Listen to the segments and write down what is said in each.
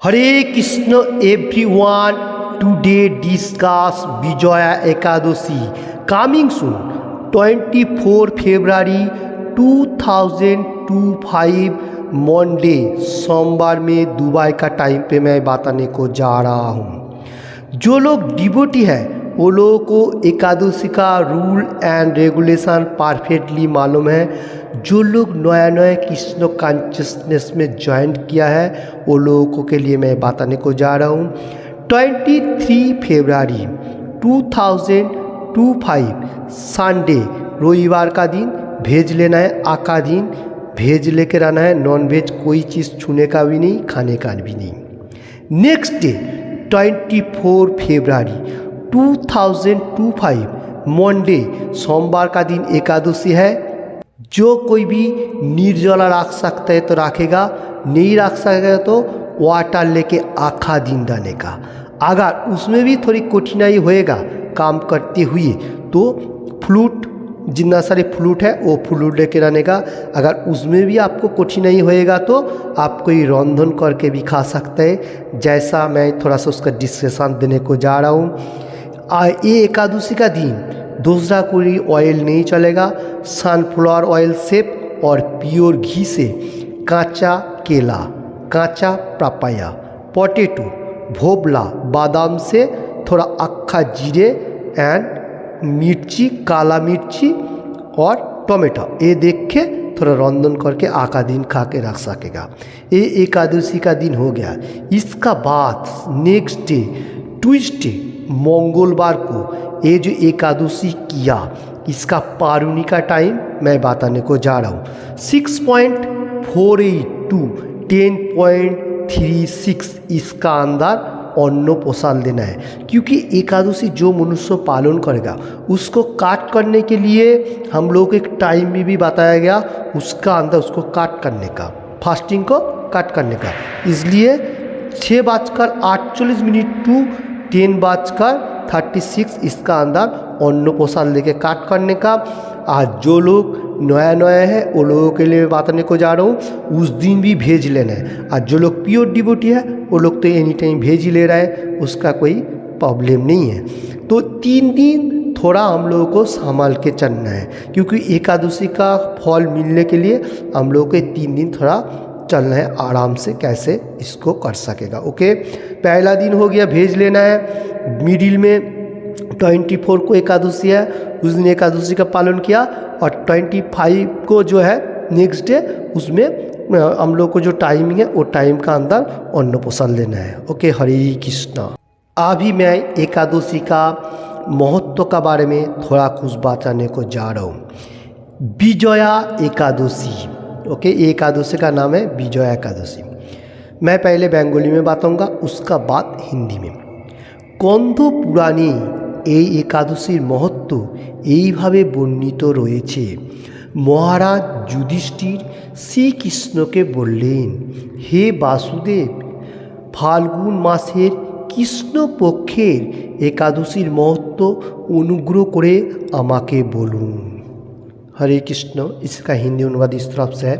हरे Krishna everyone, today discuss Vijaya Ekadashi coming soon 24 February 2025 Monday सोमवार में Dubai का टाइम पे मैं बताने को जा रहा हूँ। जो लोग डिवोटी है वो लोगों को एकादशी का रूल एंड रेगुलेशन परफेक्टली मालूम है। जो लोग नया नया कृष्ण कॉन्शियसनेस में ज्वाइन किया है वो लोगों के लिए मैं बताने को जा रहा हूँ। 23 फरवरी 2025 संडे रविवार का दिन वेज लेना है, आका दिन वेज लेकर आना है, नॉन वेज कोई चीज़ छूने का भी नहीं, खाने का भी नहीं। नेक्स्ट डे 24 फरवरी 2025 मंडे सोमवार का दिन एकादशी है। जो कोई भी निर्जला रख सकता है तो रखेगा, नहीं रख सकेगा तो वाटर लेके आखा दिन डालने का। अगर उसमें भी थोड़ी कठिनाई होएगा काम करते हुए तो फ्लूट, जितना सारे फ्लूट है वो फ्लूट लेके रहने का। अगर उसमें भी आपको कठिनाई होएगा तो आप कोई रंधन करके भी खा सकते हैं, जैसा मैं थोड़ा सा उसका डिस्कशन देने को जा रहा हूँ। ये एकादशी का दिन दूसरा कोई ऑयल नहीं चलेगा। सनफ्लावर ऑयल से और प्योर घी से कांचा केला, कांचा पपाया, पोटैटो, भोबला, बादाम से थोड़ा अक्खा जीरे एंड मिर्ची, काला मिर्ची और टोमेटो ये देख के थोड़ा रंधन करके आका दिन खा के रख सकेगा। ये एकादशी का दिन हो गया। इसका बाद नेक्स्ट डे ट्यूसडे मंगलवार को ये जो एकादशी किया इसका पारुनी का टाइम मैं बताने को जा रहा हूँ। 6.48 to 10.36 इसका अंदर अन्न पोषण देना है, क्योंकि एकादशी जो मनुष्य पालन करेगा उसको काट करने के लिए हम लोग एक टाइम भी बताया गया, उसका अंदर उसको काट करने का, फास्टिंग को काट करने का। इसलिए 6:48 टू 10:36 इसका अंदर अन्न पोषण लेके काट करने का। आज जो लोग नया नया है वो लोगों के लिए बताने को जा रहा हूँ, उस दिन भी भेज लेना है। आज जो लोग प्योर डिवोटी है वो लोग तो एनी टाइम भेज ही ले रहा है, उसका कोई प्रॉब्लम नहीं है। तो 3 दिन थोड़ा हम लोगों को संभाल के चलना है, क्योंकि एकादशी का फल मिलने के लिए हम लोगों को 3 दिन थोड़ा चलना है आराम से, कैसे इसको कर सकेगा। ओके, पहला दिन हो गया भेज लेना है। मिडिल में 24 को एकादशी है, उस दिन एकादशी का पालन किया, और 25 को जो है नेक्स्ट डे उसमें हम लोग को जो टाइमिंग है वो टाइम का अंदर अन्न पोषण लेना है। ओके, हरे कृष्णा। अभी मैं एकादशी का महत्व का बारे में थोड़ा कुछ बताने को जा रहा हूँ। विजया एकादशी, ओके, एकादशी का नाम है विजया एकादशी। मैं पहले बंगाली में बताऊंगा, उसका बाद हिंदी में। कन्ध पुराणे এই একাদশীর महत्व এইভাবে বর্ণিত রয়েছে। মহারাজ যুধিষ্ঠির শ্রীকৃষ্ণকে বললেন, হে বাসুদেব, ফাল্গুন মাসের কৃষ্ণপক্ষের একাদশীর महत्व অনুগ্রহ করে আমাকে বলুন। हरे कृष्ण। इसका हिंदी अनुवाद इस तरफ से है।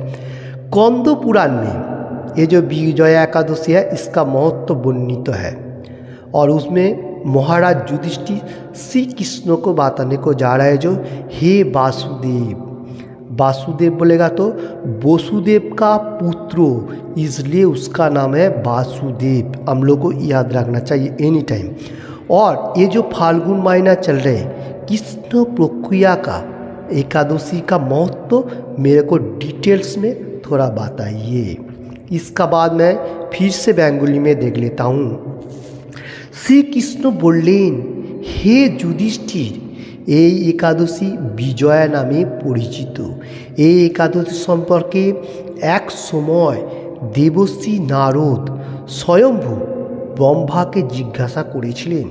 कन्द पुराण में ये जो विजया एकादशी है इसका महत्व वर्णित है, और उसमें महाराज युधिष्ठिर श्री कृष्ण को बताने को जा रहा है जो हे वासुदेव। वासुदेव बोलेगा तो वसुदेव का पुत्र, इसलिए उसका नाम है वासुदेव। हम लोग को याद रखना चाहिए एनी टाइम। और ये जो फाल्गुन महीना चल रहे हैं कृष्ण प्रक्रिया का एकादशी का महत्व मेरे को डिटेल्स में थोड़ा बताइए। इसका बाद मैं फिर से बंगाली में देख लेता हूँ। श्री कृष्ण बोलें, हे युधिष्ठिर, এই একাদশী বিজয়া নামে পরিচিত। এই একাদশী সম্পর্কে এক সময় দেবশ্রী নারদ স্বয়ম্ভু ব্রহ্মাকে জিজ্ঞাসা করেছিলেন।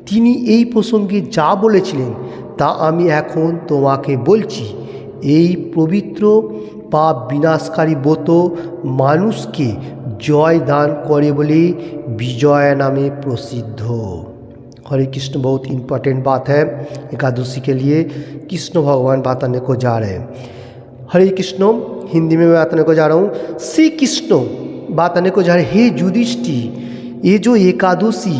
তিনি এই প্রসঙ্গে যা বলেছিলেন তা আমি এখন তোমাকে বলছি। এই পবিত্র পাপ বিনাশকারী ব্রত মানুষকে জয় দাन করে বলে विजया नामे प्रसिद्ध। हरे कृष्ण। बहुत इम्पोर्टेंट बात है एकादशी के लिए, कृष्ण भगवान बताने को जा रहे हैं। हरे कृष्ण। हिंदी में मैं बताने को जा रहा हूँ। श्री कृष्ण बात आने को जा रही, हे युधिष्ठिर, ये जो एकादशी,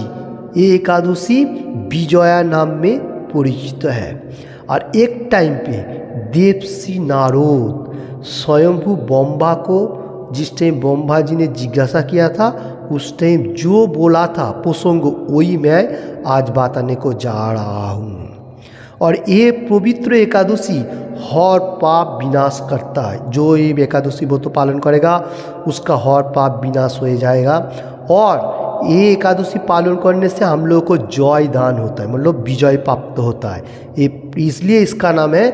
ये एकादशी विजया नाम में परिचित है। और एक टाइम पे देवसी नारद स्वयंभू ब्रह्मा को, जिस टाइम ब्रह्मा जी ने जिज्ञासा किया था, उस टाइम जो बोला था प्रसंग वही मैं आज बताने को जा रहा हूँ। और ये पवित्र एकादशी हर पाप विनाश करता है। जो ये एकादशी वो तो पालन करेगा उसका हर पाप विनाश हो जाएगा। और ये एकादशी पालन करने से हम लोगों को जय दान होता है, मतलब विजय प्राप्त होता है। ये इसलिए इसका नाम है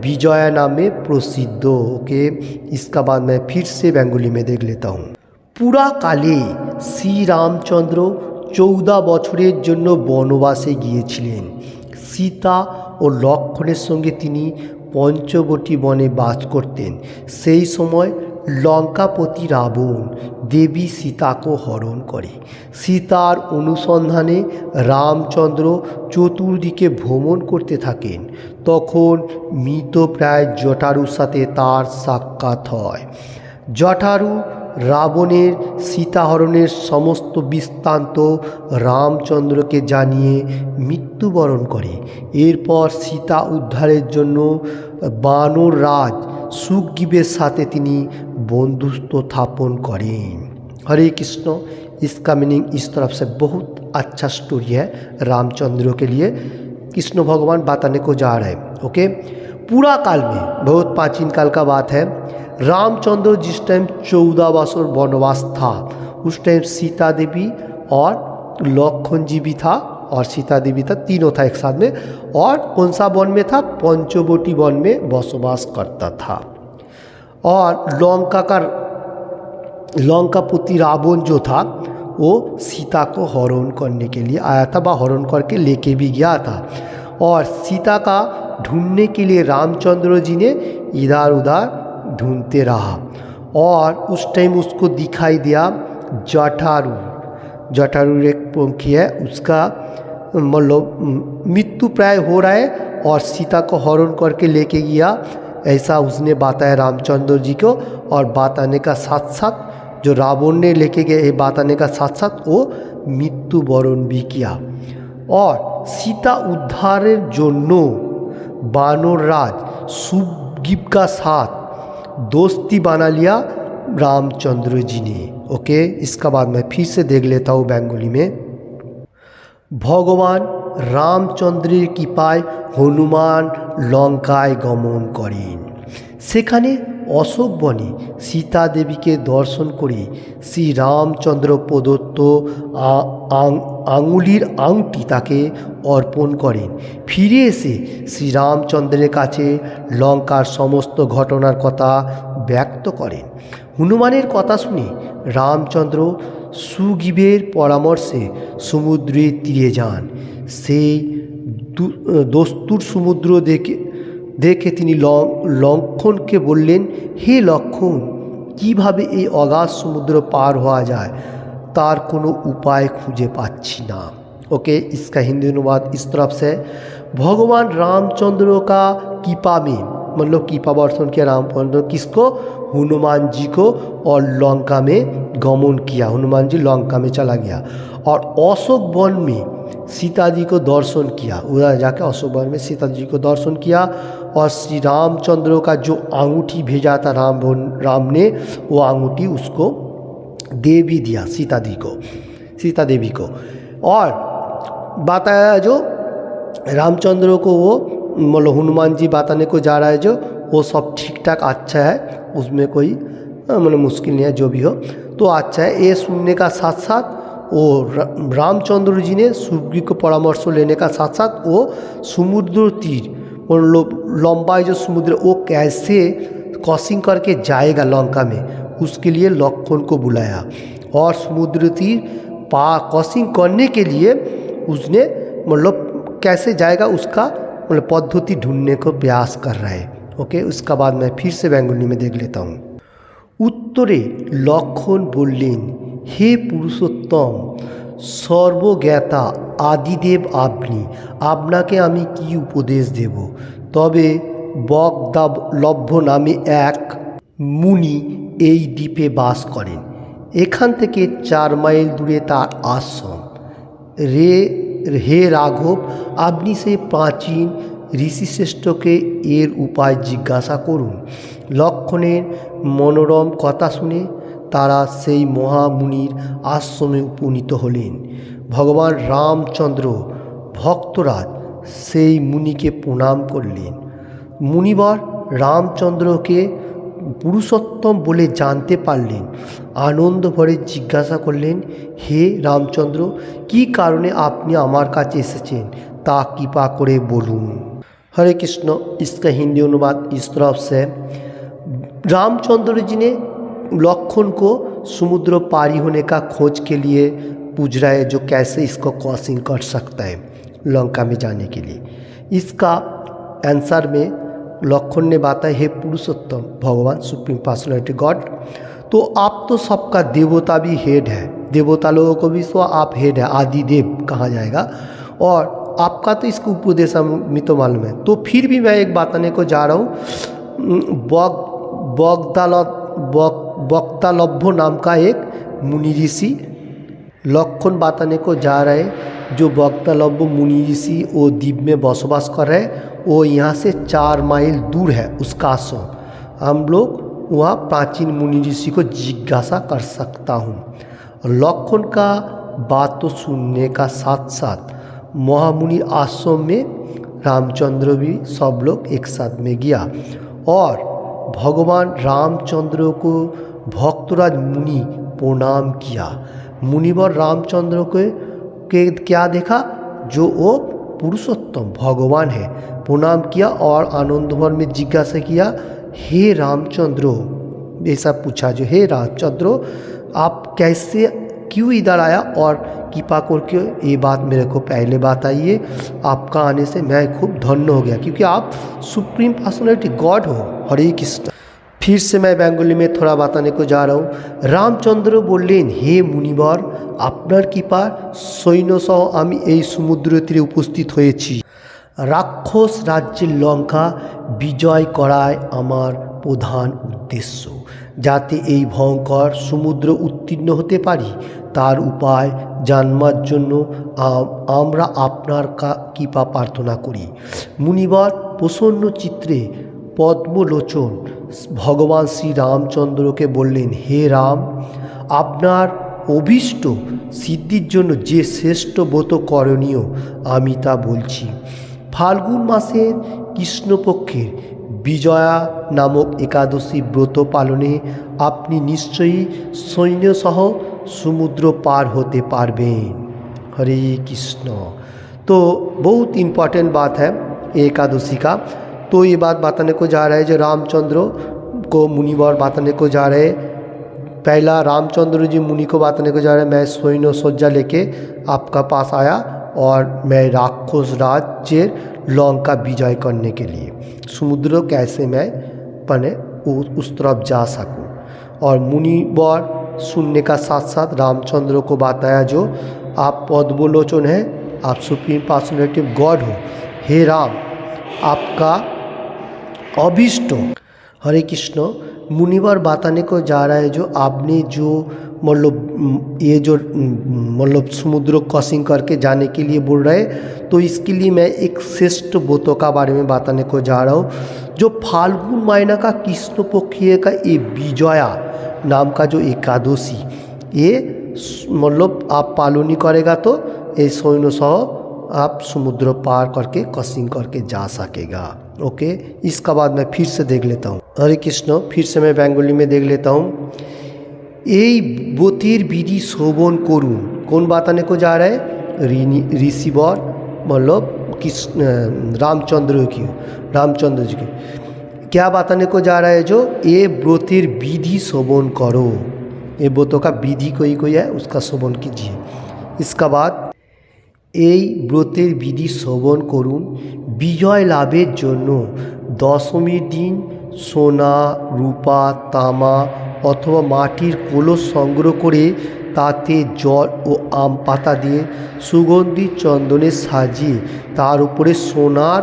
विजया नाम में प्रसिद्ध। ओके, इसका बाद मैं फिर से बेंगोली में देख लेता हूँ। पुरा काले श्री रामचंद्र 14 বছরের জন্য বনবাসে গিয়েছিলেন। সীতা ও লক্ষ্মণের সঙ্গে তিনি পঞ্চবটী বনে বাস করতেন। সেই সময় লঙ্কাপতি রাবণ দেবী সীতাকে হরণ করে। সীতার অনুসন্ধানে রামচন্দ্র চতুর্দিকে ভ্রমণ করতে থাকেন। তখন মৃতপ্রায় জটায়ুর সাথে তার সাক্ষাৎ হয়। জটায়ু রাবণের সীতাহরণের সমস্ত বৃত্তান্ত রামচন্দ্রকে জানিয়ে মৃত্যুবরণ করে। এরপর সীতা উদ্ধারের জন্য বানর রাজ सुग्रीवेर साथे तिनी बंधुत्व स्थापन करें। हरे कृष्ण। इसका मीनिंग इस तरफ से बहुत अच्छा स्टोरी है रामचंद्र के लिए। कृष्ण भगवान बताने को जा रहे हैं। ओके, पूरा काल में बहुत प्राचीन काल का बात है। रामचंद्र जिस टाइम 14 वर्ष वनवास था, उस टाइम सीता देवी और लक्ष्मण जी भी था और सीता देवी था, तीनों था एक साथ में। और कौन सा वन में था? पंचवटी वन में बसवास करता था। और लंकापति रावण जो था वो सीता को हरण करने के लिए आया था, वह हरण करके लेके भी गया था। और सीता का ढूंढने के लिए रामचंद्र जी ने इधर उधर ढूंढते रहा। और उस टाइम उसको दिखाई दिया जटायु। जटायु एक पंखी है, उसका मतलब मृत्यु प्राय हो रहा है और सीता को हरण करके लेके गया, ऐसा उसने बताया रामचंद्र जी को। और बताने का साथ साथ जो रावण ने लेके गए, ये बताने का साथ साथ वो मृत्युवरण भी किया। और सीता उद्धारेर जोन्नो बानर राज सुग्रीव का साथ दोस्ती बना लिया रामचंद्र जी ने। ओके, इसका बाद मैं फिर से देख लेता हूँ बेंगोली में। भगवान रामचंद्रेर कृपाय हनुमान लंकाय गमन करें। सेखाने अशोक बने सीता देवी के दर्शन करे श्री रामचंद्र प्रदत्त आंगुलिर आংটি ताके अर्पण करें। फिरे एसे श्री रामचंद्रेर काछे लंकार समस्त घटनार कथा व्यक्त करें। हनुमानेर कथा शुने रामचंद्र सुग्रीवेर परामर्शे समुद्रेर तीरे जान। सेई दस्तूर समुद्र देखे तिनी लक्ष्मणके बोललेन, हे लक्ष्मण, किभाबे এই অগাধ समुद्र पार हुआ जाए तार कोनो उपाय खुঁজে पाচ্ছি ना। ओके, इसका हिंदी अनुवाद इस तरफ से, भगवान रामचंद्र का कृपा में, मतलब कृपा वर्षण किया रामचंद्र किसको? हनुमान जी को। और लंका में गमन किया, हनुमान जी लंका में चला गया। और अशोक वन में सीता जी को दर्शन किया, उधर जाके अशोक वन में सीता जी को दर्शन किया। और श्री रामचंद्र का जो अंगूठी भेजा था राम ने, वो अंगूठी उसको दे भी दिया सीता देवी को। और बताया जो रामचंद्र को वो मतलब हनुमान जी बताने को जा रहा है जो वो सब ठीक ठाक अच्छा है, उसमें कोई मतलब मुश्किल नहीं है, जो भी हो तो अच्छा है। ये सुनने का साथ साथ वो रामचंद्र जी ने सुग्रीव को परामर्श लेने का साथ साथ वो समुद्र तीर मतलब लंबा जो समुद्र वो कैसे क्रॉसिंग करके जाएगा लंका में, उसके लिए लक्ष्मण को बुलाया। और समुद्र तीर क्रॉसिंग करने के लिए उसने मतलब कैसे जाएगा उसका मतलब पद्धति ढूंढने को प्रयास कर रहा है। ओके, उसका बाद मैं फिर से बेंगोली में देख लेता हूँ। उत्तरे लक्ष्मण बोलें, हे पुरुषोत्तम सर्वज्ञाता आदिदेव आपनी, आपनाके आमी कि उपदेश देव? तबे बगदालभ्य नामे एक मुनि এই দ্বীপে বাস করেন। এখান থেকে 4 মাইল দূরে তার আশ্রম। হে রাঘব, আপনি সেই প্রাচীন ঋষিশ্রেষ্ঠকে এর উপায় জিজ্ঞাসা করুন। লক্ষণের মনোরম কথা শুনে তারা সেই মহামুনির আশ্রমে উপনীত হলেন। ভগবান রামচন্দ্র ভক্তরাজ সেই মুনিকে প্রণাম করলেন। মুনিবর রামচন্দ্রকে পুরুষোত্তম বলে জানতে পারলেন। আনন্দ ভরে জিজ্ঞাসা করলেন, হে রামচন্দ্র, কি কারণে আপনি আমার কাছে এসেছেন তা कृपा করে বলুন। हरे कृष्ण। इसका हिंदी अनुवाद इस तरफ से, रामचंद्र जी ने लक्ष्मण को समुद्र पारी होने का खोज के लिए पूछ रहा है, जो कैसे इसको क्रॉसिंग कर सकता है लंका में जाने के लिए। इसका आंसर में लक्ष्मण ने बताया, हे पुरुषोत्तम भगवान सुप्रीम पर्सनैलिटी गॉड, तो आप तो सबका देवता भी हेड है, देवता लोगों को भी सो आप हेड है, आदि देव कहा जाएगा, और आपका तो इसको उपदेश में तो मालूम है। तो फिर भी मैं एक बताने को जा रहा हूँ। बगदालभ्य नाम का एक मुनि ऋषि लक्ष्मण बताने को जा रहे, जो बगदालभ्य मुनि ऋषि वो द्वीप में बसवास कर रहे, वो यहाँ से 4 माइल दूर है उसका आश्रम। हम लोग वहाँ प्राचीन मुनि ऋषि को जिज्ञासा कर सकता हूँ। लक्ष्मण का बात तो सुनने का साथ साथ महामुनि आश्रम में रामचंद्र भी सब लोग एक साथ में गया, और भगवान रामचंद्र को भक्तराज मुनि प्रणाम किया। मुनिवर रामचंद्र के क्या देखा, जो वो पुरुषोत्तम भगवान है, प्रणाम किया और आनंद भर में जिज्ञासा किया, हे रामचंद्र, ऐसा पूछा जो हे रामचंद्र आप कैसे क्यों इधर आया, और कृपा करके ये बात मेरे को पहले बताइए, आपका आने से मैं खूब धन्य हो गया, क्योंकि आप सुप्रीम पर्सनैलिटी गॉड हो। हरे कृष्ण। फिर से मैं बेंगली में थोड़ा बताने को जा रहा हूँ। रामचंद्र बोलें, हे मुनिवर, আপনার কৃপা সৈন্যসহ আমি এই সমুদ্র তীরে উপস্থিত হয়েছি। রাক্ষস রাজ্যের লঙ্কা বিজয় করাই আমার প্রধান উদ্দেশ্য। যাতে এই ভয়ঙ্কর সমুদ্র উত্তীর্ণ হতে পারি তার উপায় জানবার জন্য আমরা আপনার কৃপা প্রার্থনা করি। মুনিবার প্রসন্ন চিত্রে পদ্মলোচন ভগবান শ্রী রামচন্দ্রকে বললেন, হে রাম, আপনার অভীষ্ট সিদ্ধির জন্য যে শ্রেষ্ঠ ব্রত করণীয় আমি তা বলছি। ফাল্গুন মাসের কৃষ্ণপক্ষের বিজয়া নামক একাদশী ব্রত পালনে আপনি নিশ্চয়ই সৈন্যসহ সমুদ্র পার হতে পারবেন। हरे कृष्ण। तो बहुत इम्पॉर्टेंट बात है एकादशी का। तो ये बात बताने को जा रहा है, जो रामचंद्र को मुनिवर बताने को जा रहे। पहला रामचंद्र जी मुनि को बताने को जा रहे, मैं सैन्य सज्जा लेके आपका पास आया और मैं राक्षस राज्य लंका विजय करने के लिए समुद्र कैसे मैं पने उस तरफ जा सकूं। और मुनिवर सुनने का साथ साथ रामचंद्र को बताया, जो आप पद्मलोचन हैं, आप सुप्रीम पर्सनैलिटी गॉड हो, हे राम आपका अभीष्ट। हरे कृष्ण। मुनिवर बताने को जा रहा है, जो आपने जो मतलब ये जो मतलब समुद्र क्रॉसिंग करके जाने के लिए बोल रहे, तो इसके लिए मैं एक श्रेष्ठ ब्रतों का बारे में बताने को जा रहा हूँ। जो फाल्गुन महीना का कृष्ण पक्षीय का ये विजया नाम का जो एकादशी, ये मतलब आप पालनी करेगा तो ये सैन्य सह आप समुद्र पार करके क्रॉसिंग करके जा सकेगा। ओके, इसका बाद मैं फिर से देख लेता हूँ। हरे कृष्ण। फिर से मैं बेंगली में देख लेता हूँ। এই ব্রতের বিধি শ্রবণ করুন। कौन बताने को जा रहा है? ऋषिवर मतलब रामचंद्र जी की क्या बताने को जा रहा है, जो ये ब्रतेर विधि श्रवण करो। ये ब्रतों का विधि कोई है, उसका श्रवण कीजिए। इसका बाद এই ব্রতের বিধি শ্রবণ করুন। বিজয় লাভের জন্য দশমীর দিন সোনা, রূপা, তামা অথবা মাটির কলস সংগ্রহ করে তাতে জল ও আম পাতা দিয়ে সুগন্ধি চন্দনে সাজিয়ে তার উপরে সোনার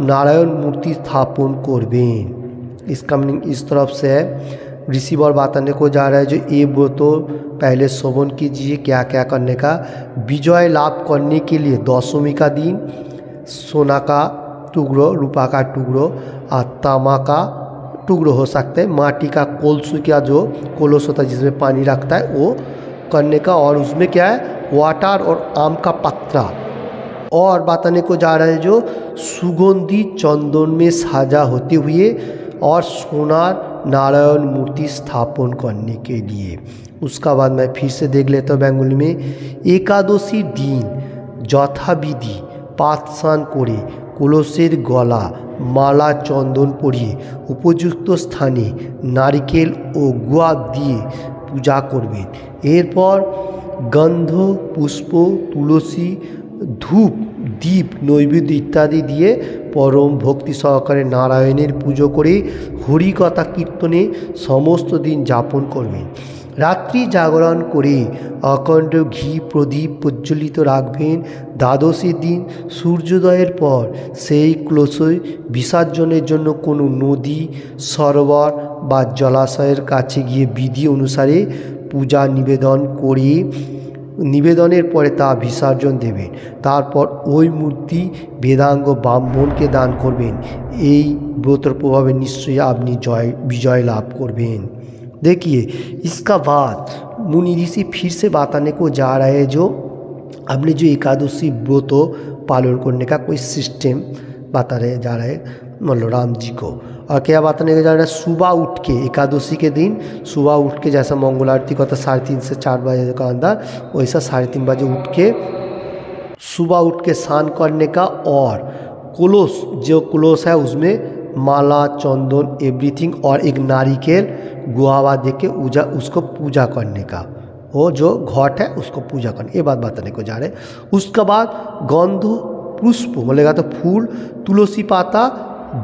नारायण मूर्ति स्थापन करबें। इसका मीनिंग इस तरफ से है, ऋषिवर बताने को जा रहा है जो ये व्रत पहले श्रवण कीजिए क्या क्या करने का। विजय लाभ करने के लिए दशमी का दिन सोना का टुकड़ो, रूपा का टुकड़ो और तांबा का टुकड़ो हो सकते हैं, माटी का कोलसू का जो कोलस होता है जिसमें पानी रखता है वो करने का, और उसमें क्या है वाटर और आम का पत्ता। और बताने को जा रहा है जो सुगंधी चंदन में साजा होते हुए और सोनार नारायण मूर्ति स्थापन करने के लिए। उसका बाद मैं फिर से देख लेता हूँ बेंगली में। एकादशी दिन যথাবিধি পাতসান করে কলসের গলা মালা চন্দন পরিয়ে উপযুক্ত স্থানে নারকেল ও গুয়া দিয়ে পূজা করবেন। এরপর গন্ধ পুষ্প তুলসী ধূপ দীপ নৈবেদ্য ইত্যাদি দিয়ে পরম ভক্তি সহকারে নারায়ণের পুজো করে হরিকথা কীর্তনে সমস্ত দিন যাপন করবেন। রাত্রি জাগরণ করে অখণ্ড ঘি প্রদীপ প্রজ্বলিত রাখবেন। দ্বাদশীর দিন সূর্যোদয়ের পর সেই কলসই বিসর্জনের জন্য কোনো নদী সরোবর বা জলাশয়ের কাছে গিয়ে বিধি অনুসারে পূজা নিবেদন করে নিবেদনের পরে তা বিসর্জন দেবেন। তারপর ওই মূর্তি বেদাঙ্গ ব্রাহ্মণকে দান করবেন। এই ব্রতের প্রভাবে নিশ্চয়ই আপনি विजय लाभ করবেন। देखिए इसका बाद मुनि ऋषि फिर से बताने को जा रहे हैं जो आपने जो एकादशी व्रत पालन करने का कोई सिस्टम बता रहे जा रहे हैं मतलब राम जी को। और क्या बताने को जा रहा है सुबह उठ के एकादशी के दिन सुबह उठ के जैसा मंगल आरती का 3:30 से 4 बजे का अंदर वैसा 3:30 बजे उठ के सुबह उठ के स्नान करने का, और कलश जो कलश है उसमें माला चंदन एवरीथिंग और एक नारिकेल गुआवा दे के उसको पूजा करने का, वो जो घट है उसको पूजा करने, ये बात बताने को जा रहे हैं। उसके बाद गंध पुष्प बोलेगा तो फूल तुलसी पाता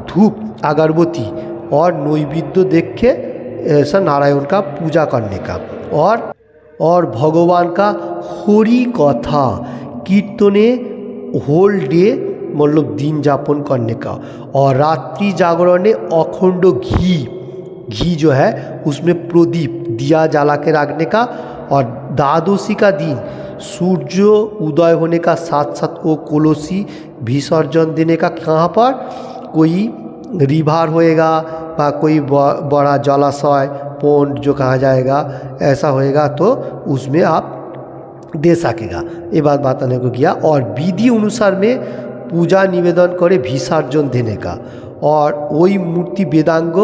धूप अगरबत्ती और नैवेद्य देख के ऐसा नारायण का पूजा करने का, और भगवान का हरि कथा कीर्तने होल डे मतलब दिन जापन करने का, और रात्रि जागरण में अखंड घी जो है उसमें प्रदीप दिया जला के रखने का, और द्वादशी का दिन सूर्य उदय होने का साथ साथ वो कलसी विसर्जन देने का। कहाँ पर कोई रिवर होएगा या कोई बड़ा जलाशय पोंड जो कहा जाएगा ऐसा होएगा तो उसमें आप दे सकेगा, ये बात बताने को किया। और विधि अनुसार में पूजा निवेदन करे विसर्जन देने का, और वही मूर्ति वेदांग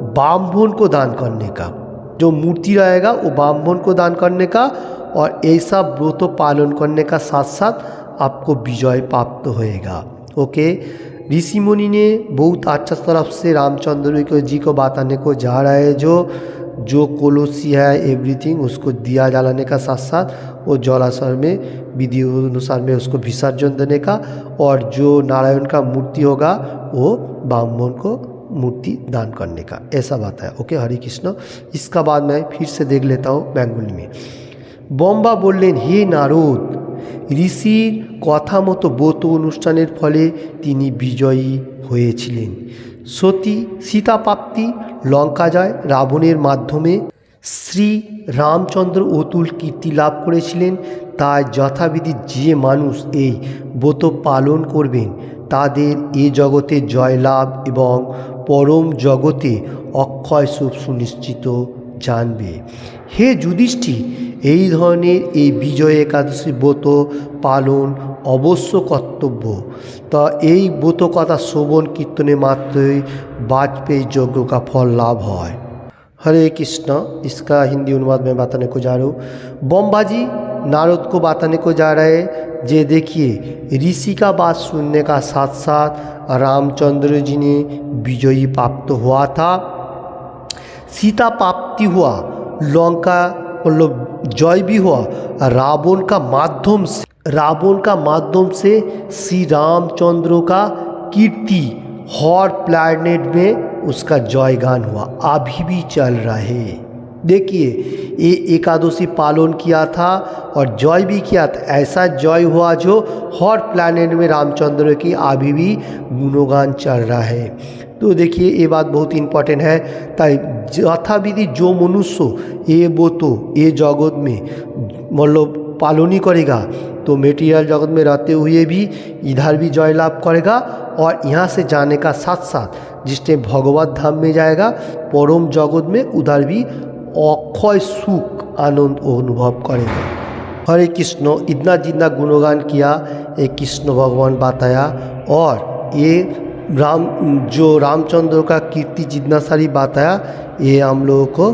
ब्राह्मण को दान करने का, जो मूर्ति रहेगा वो ब्राह्मण को दान करने का, और ऐसा व्रत पालन करने का साथ साथ आपको विजय प्राप्त होएगा। ओके, ऋषि मुनि ने बहुत अच्छा तरफ से रामचंद्र जी को बताने को जा रहा है जो कलसी है एवरीथिंग उसको दिया जलाने का साथ साथ वो जलाशय में विधि अनुसार में उसको विसर्जन देने का, और जो नारायण का मूर्ति होगा वो ब्राह्मण को मूर्ति दान करने का, ऐसा बात है। ओके, हरे कृष्ण। इसका बाद मैं फिर से देख लेता हूँ बेंगली में। बम्बा बोलें हे नारद ঋষির কথা মতো ব্রত অনুষ্ঠানের ফলে তিনি বিজয়ী হয়েছিলেন। সতী সীতা প্রাপ্তি লঙ্কা জয় রাবণের মাধ্যমে শ্রী রামচন্দ্র অতুল কীর্তি লাভ করেছিলেন। তাই যথাবিধি যে মানুষ এই ব্রত পালন করবেন তাদের এ জগতে জয়লাভ এবং পরম জগতে অক্ষয় সুখ সুনিশ্চিত জানবে। হে যুধিষ্ঠির, এই ধরনের এই বিজয় একাদশী ব্রত পালন অবশ্য কর্তব্য। তা এই ব্রত কথা শ্রবণ কীর্তনে মাত্রই वाजपेयी यज्ञ का फल लाभ है। हरे कृष्ण। इसका हिंदी अनुवाद में बताने को जा रहा हूँ। बम्बाजी नारद को बताने को जा रहे हैं जे देखिए ऋषि का बात सुनने का साथ साथ रामचंद्र जी ने विजयी प्राप्त हुआ था, सीता प्राप्ति हुआ, लंका मतलब जय भी हुआ। रावण का माध्यम से श्री रामचंद्र का कीर्ति हर प्लैनेट में उसका जयगान हुआ, अभी भी चल रहा है। देखिए ये एकादशी पालन किया था और जय भी किया था, ऐसा जय हुआ जो हर प्लैनेट में रामचंद्र की अभी भी गुणगान चल रहा है। तो देखिए ये बात बहुत इम्पोर्टेंट है। ताई यथाविधि जो मनुष्य ये ब्रत ये जगत में मतलब पालन करेगा तो मेटीरियल जगत में रहते हुए भी इधर भी जय लाभ करेगा और यहाँ से जाने का साथ साथ जिस टाइम भगवत धाम में जाएगा परम जगत में उधर भी अक्षय सुख आनंद अनुभव करेगा। हरे कृष्ण। इतना जितना गुणगान किया ये कृष्ण भगवान बताया और ये रामचंद्र का कीर्ति जितना सारी बताया ये हम लोगों को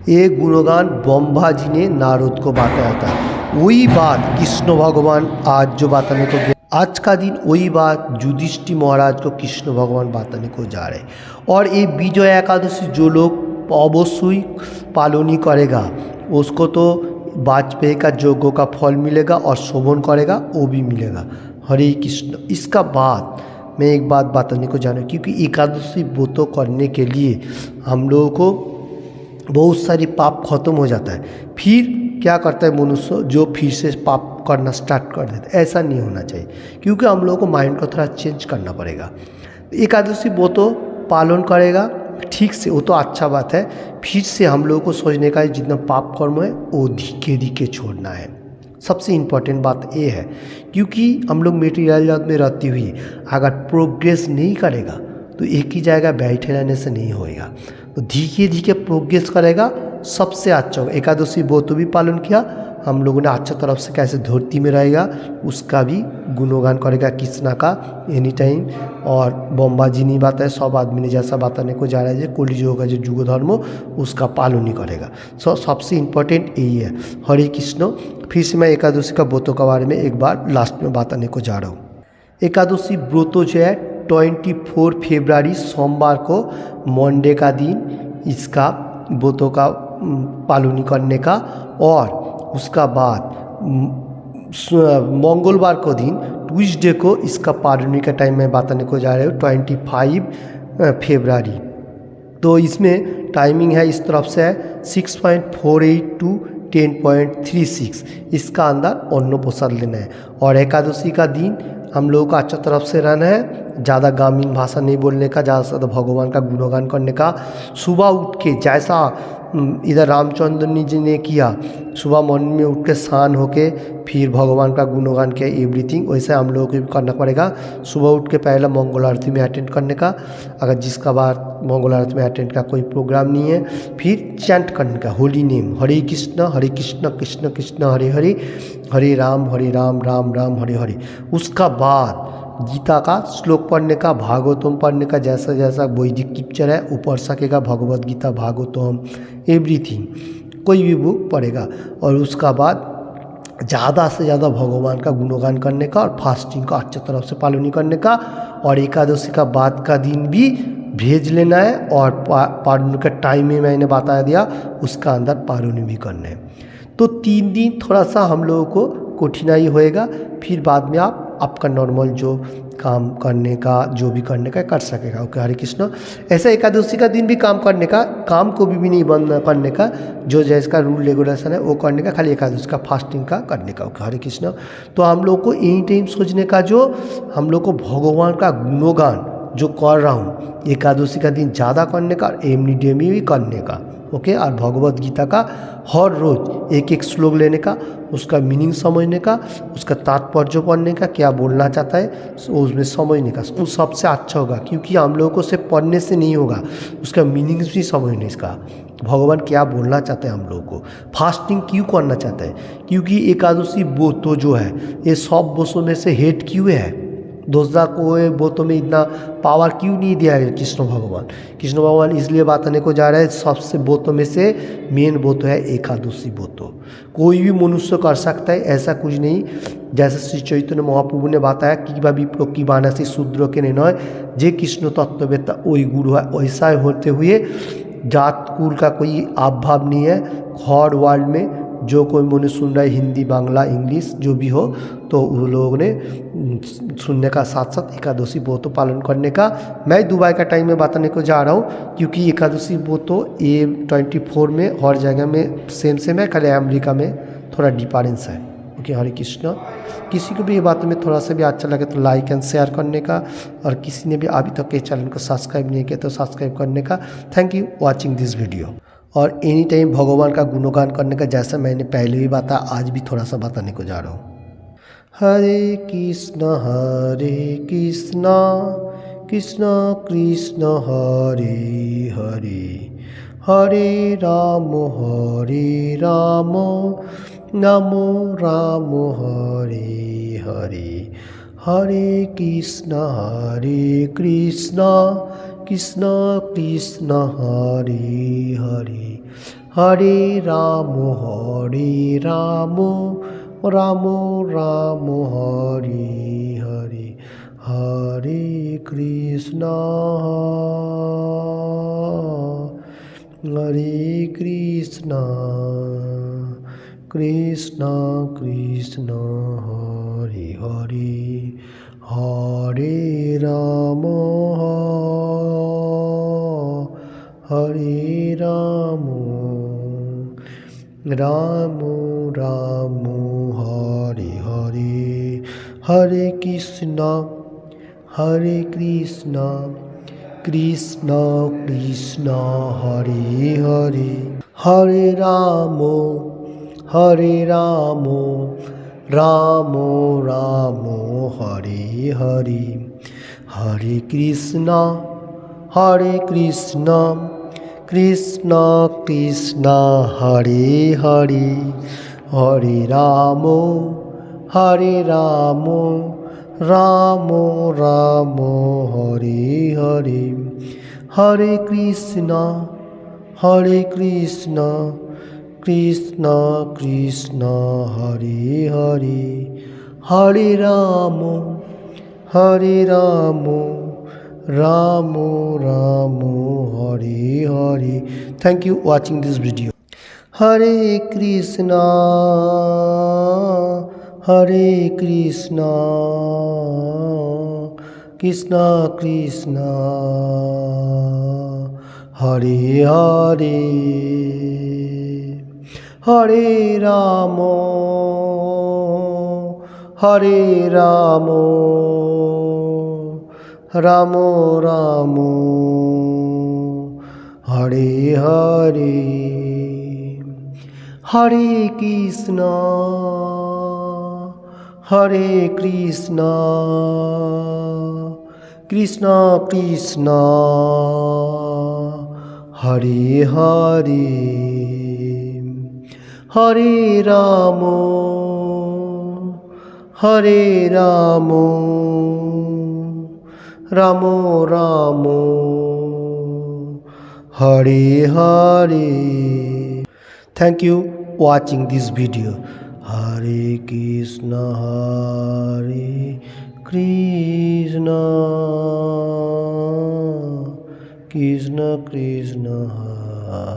ये गुणगान ब्रह्मा जी ने नारद को बताया था। वही बात कृष्ण भगवान आज जो बताने को आज का दिन वही बात युधिष्ठिर महाराज को कृष्ण भगवान बताने को जा रहे और ये विजय एकादशी जो लोग अवश्य पालन करेगा उसको तो वाजपेयी का यज्ञ का फल मिलेगा और शोभन करेगा वो भी मिलेगा। हरे कृष्ण। इसका बाद मैं एक बात बताने को जा रहा हूँ क्योंकि एकादशी व्रत करने के लिए हम लोगों को बहुत सारी पाप खत्म हो जाता है। फिर क्या करता है मनुष्य जो फिर से पाप करना स्टार्ट कर देता है। ऐसा नहीं होना चाहिए क्योंकि हम लोगों को माइंड को थोड़ा चेंज करना पड़ेगा। एकादशी व्रत पालन करेगा ठीक से वो तो अच्छा बात है। फिर से हम लोगों को सोचने का जितना पाप कर्म है वो धीरे धीरे छोड़ना है। सबसे इम्पोर्टेंट बात ये है क्योंकि हम लोग मेटीरियल जगत में रहते हुए अगर प्रोग्रेस नहीं करेगा तो एक ही जगह बैठे रहने से नहीं होएगा। तो धीरे धीरे प्रोग्रेस करेगा सबसे अच्छा होगा। एकादशी व्रत भी पालन किया हम लोगों ने अच्छा तरफ से कैसे धरती में रहेगा उसका भी गुणगान करेगा कृष्णा का एनी टाइम। और ब्रह्मा जी ने बताया सब आदमी ने जैसा बताने को जा रहा है जो कलियुग का जो युग धर्म उसका पालन ही करेगा। सबसे इम्पोर्टेंट यही है। हरे कृष्ण। फिर से मैं एकादशी का व्रतों के बारे में एक बार लास्ट में बताने को जा रहा हूँ। एकादशी व्रत जो है 24 फरवरी सोमवार को मंडे का दिन इसका व्रतों का पालन करने का और उसका बाद मंगलवार को दिन ट्यूसडे को इसका पालनी का टाइम मैं बताने को जा रहा हूँ 25 फरवरी। तो इसमें टाइमिंग है इस तरफ से है 6.48 to 10.36 इसका अंदर अन्न प्रसाद लेना है। और एकादशी का दिन हम लोगों को अच्छा तरफ से रहना है, ज़्यादा ग्रामीण भाषा नहीं बोलने का, ज़्यादा से ज़्यादा भगवान का गुणगान करने का। सुबह उठ के जैसा इधर रामचंद्र जी ने किया सुबह मॉर्निंग में उठ के स्नान होके फिर भगवान का गुणगान किया एवरीथिंग, वैसे हम लोगों को भी करना पड़ेगा। सुबह उठ के पहला मंगल आरती में अटेंड करने का, अगर जिसका बार मंगल आरती में अटेंड का कोई प्रोग्राम नहीं है, फिर चैंट करने का होली नेम हरे कृष्ण कृष्ण कृष्ण हरे हरे, हरे राम राम राम हरे हरे। उसका बाद गीता का श्लोक पढ़ने का, भागवतम पढ़ने का, जैसा जैसा वैदिक स्क्रिप्चर है वो पढ़ सकेगा, भगवत गीता भागवतम एवरीथिंग कोई भी बुक पढ़ेगा। और उसका बाद ज़्यादा से ज़्यादा भगवान का गुणगान करने का और फास्टिंग का अच्छे तरह से पालन करने का। और एकादशी का बाद का दिन भी भेज लेना है और पालन का टाइम में मैंने बता दिया उसका अंदर पालन भी करना है। तो 3 दिन थोड़ा सा हम लोगों को कठिनाई होएगा, फिर बाद में आपका नॉर्मल जो काम करने का जो भी करने का कर सकेगा। ओके हरे कृष्ण। ऐसा एकादशी का दिन भी काम करने का, काम को भी नहीं बंद करने का, जो जैसा रूल रेगुलेशन है वो करने का, खाली एकादशी का फास्टिंग का करने का। ओके हरे कृष्ण। तो हम लोग को एनी टाइम सोचने का जो हम लोग को भगवान का गुणगान जो कर रहा हूँ एकादशी का दिन ज़्यादा करने का और एमनी डेमी भी करने का। ओके। और भगवत गीता का हर रोज़ एक एक श्लोक लेने का, उसका मीनिंग समझने का, उसका तात्पर्य पढ़ने का, क्या बोलना चाहता है उसमें समझने का, वो सबसे अच्छा होगा। क्योंकि हम लोगों को सिर्फ पढ़ने से नहीं होगा, उसका मीनिंग्स भी समझने इसका, भगवान क्या बोलना चाहते हैं हम लोगों को, फास्टिंग क्यों करना चाहते हैं, क्योंकि एकादशी व्रत जो है ये सब व्रतों में से हेड क्यों है, दूसरा को व्रतों में इतना पावर क्यों नहीं दिया है कृष्ण भगवान। कृष्ण भगवान इसलिए बताने को जा रहे हैं सबसे व्रतों में से मेन व्रत है एकादशी व्रत। कोई भी मनुष्य कर सकता है, ऐसा कुछ नहीं। जैसे श्री चैतन्य महाप्रभु ने बताया कि विप्र की बानासी शूद्र के नय जे कृष्ण तत्ववेत्ता वही गुरु है, वैसा होते हुए जात कुल का कोई आभाव नहीं है। हर वर्ल्ड में जो कोई मनुष्य सुन रहा है, हिंदी बांग्ला इंग्लिश जो भी हो, तो उन लोगों ने सुनने का साथ साथ एकादशी व्रत पालन करने का। मैं दुबई का टाइम में बताने को जा रहा हूँ क्योंकि एकादशी व्रत ये 24 में हर जगह में सेम है, खाली अमेरिका में थोड़ा डिफरेंस है। ओके, हरे कृष्णा। किसी को भी ये बात में थोड़ा सा भी अच्छा लगे तो लाइक एंड शेयर करने का, और किसी ने भी अभी तक इस चैनल को सब्सक्राइब नहीं किया तो सब्सक्राइब करने का। Thank you watching this video. और एनी टाइम भगवान का गुणगान करने का, जैसा मैंने पहले भी बताया, आज भी थोड़ा सा बताने को जा रहा हूँ। हरे कृष्ण कृष्ण कृष्ण हरे हरे, हरे राम राम राम हरे हरे, हरे कृष्ण कृष्ण कृष्ण हरे हरे, हरे राम राम राम हरे हरे, हरे कृष्ण कृष्ण कृष्ण हरे हरे, हरे राम राम राम हरे हरे, हरे कृष्ण कृष्ण कृष्ण हरे हरे, हरे राम राम राम हरे हरे, हरे कृष्ण कृष्ण कृष्ण हरे हरे, हरे राम राम राम हरे हरे, हरे कृष्ण कृष्ण कृष्ण हरे हरे, हरे Ram Ram Ram Hare Hare. Thank you watching this video. Hare Krishna Krishna Krishna Hare Hare, Hare Ram Ram Ram Hare Hare, Hare Krishna Krishna Krishna Hare Hare, Hare Ram Ram Ram Hare Hare. Thank you watching this video. Hare Krishna Krishna Krishna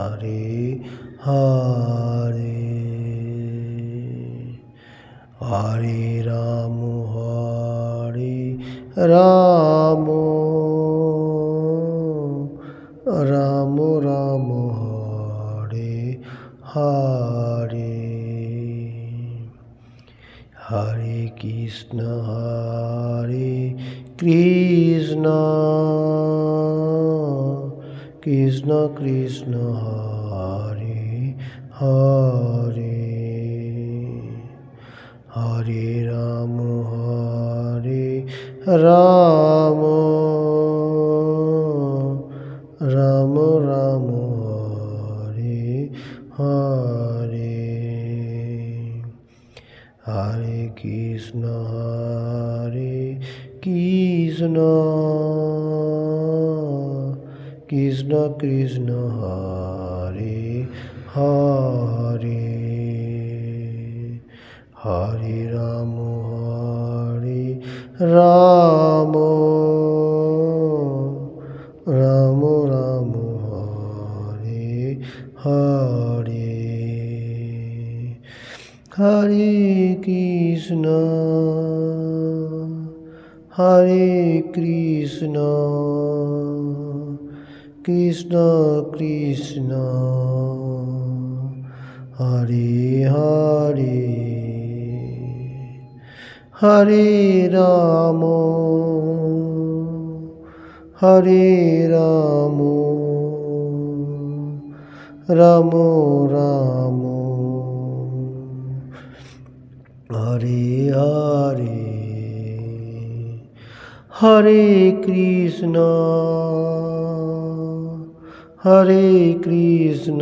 Hare Hare, Hare Ram Ram Ram Ram Hare Hare, Hare Krishna Krishna Krishna Hare Hare, Hare Ram Ram Ram Ram Hare Hare, Hare Krishna Krishna Krishna Hare Hare, Hare Ram Ram Ram Ram Hare Hare, Hare Krishna Krishna Krishna Hare Hare. Hare Ram Hare Ram Ram Ram Hare Hare Hare Krishna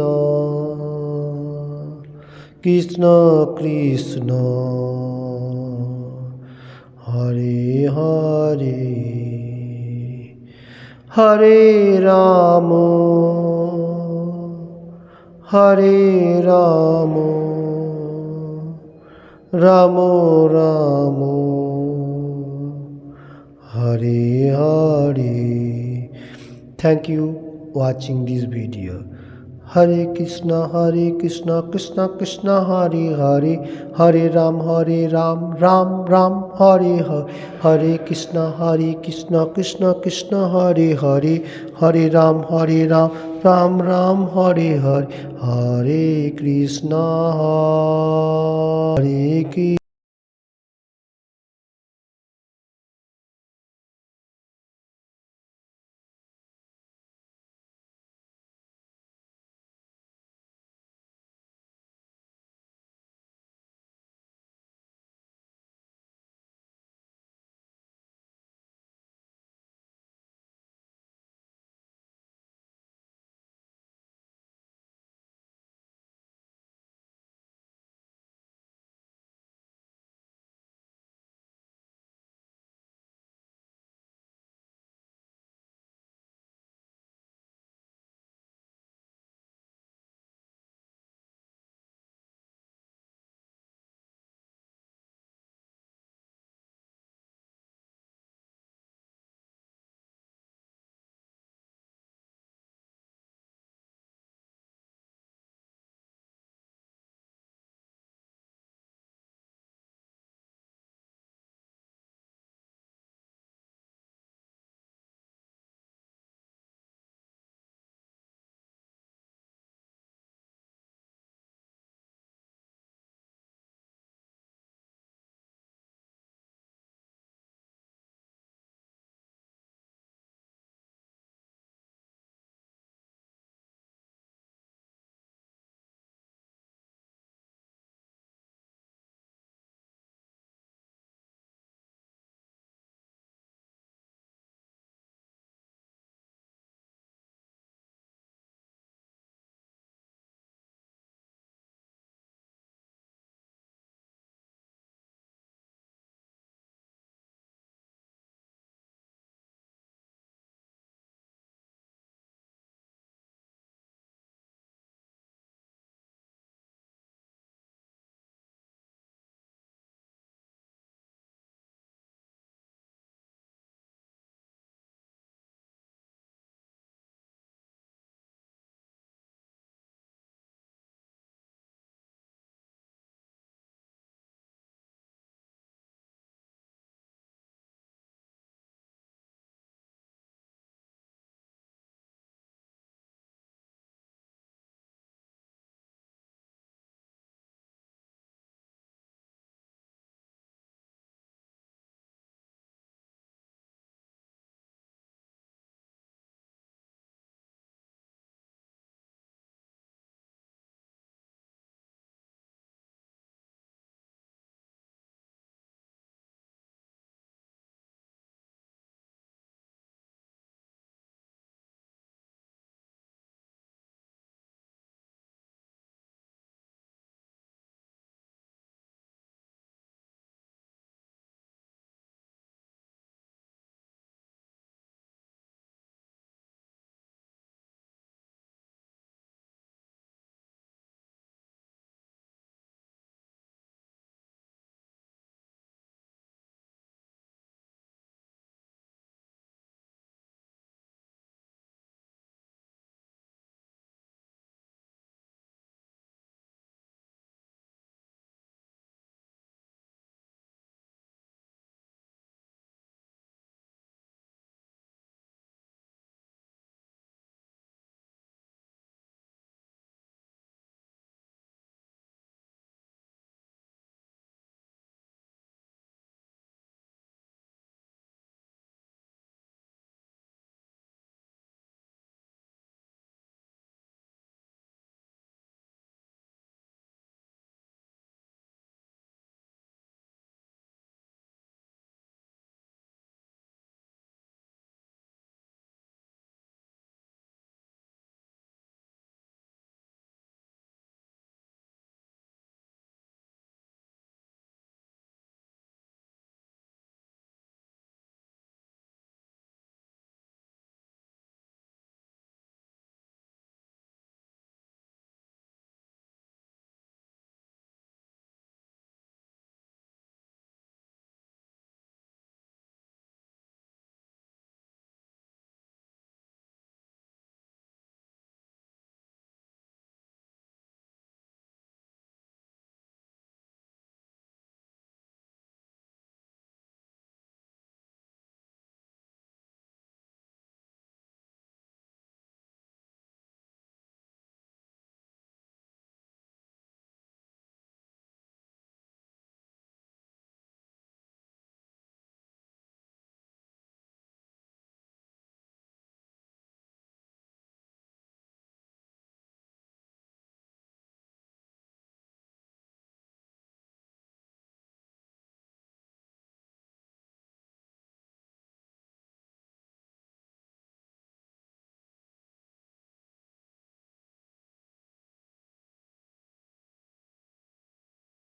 Krishna Krishna Hare Hare Hare Ram Ram Ram Hare Hare. Thank you watching this video. Hare Krishna Krishna Krishna Hare Hare, Hare Ram Ram Ram Hare Hare, Hare Krishna Krishna Krishna Hare Hare, Hare Ram Ram Ram Hare Hare, Hare Krishna Hare Krishna.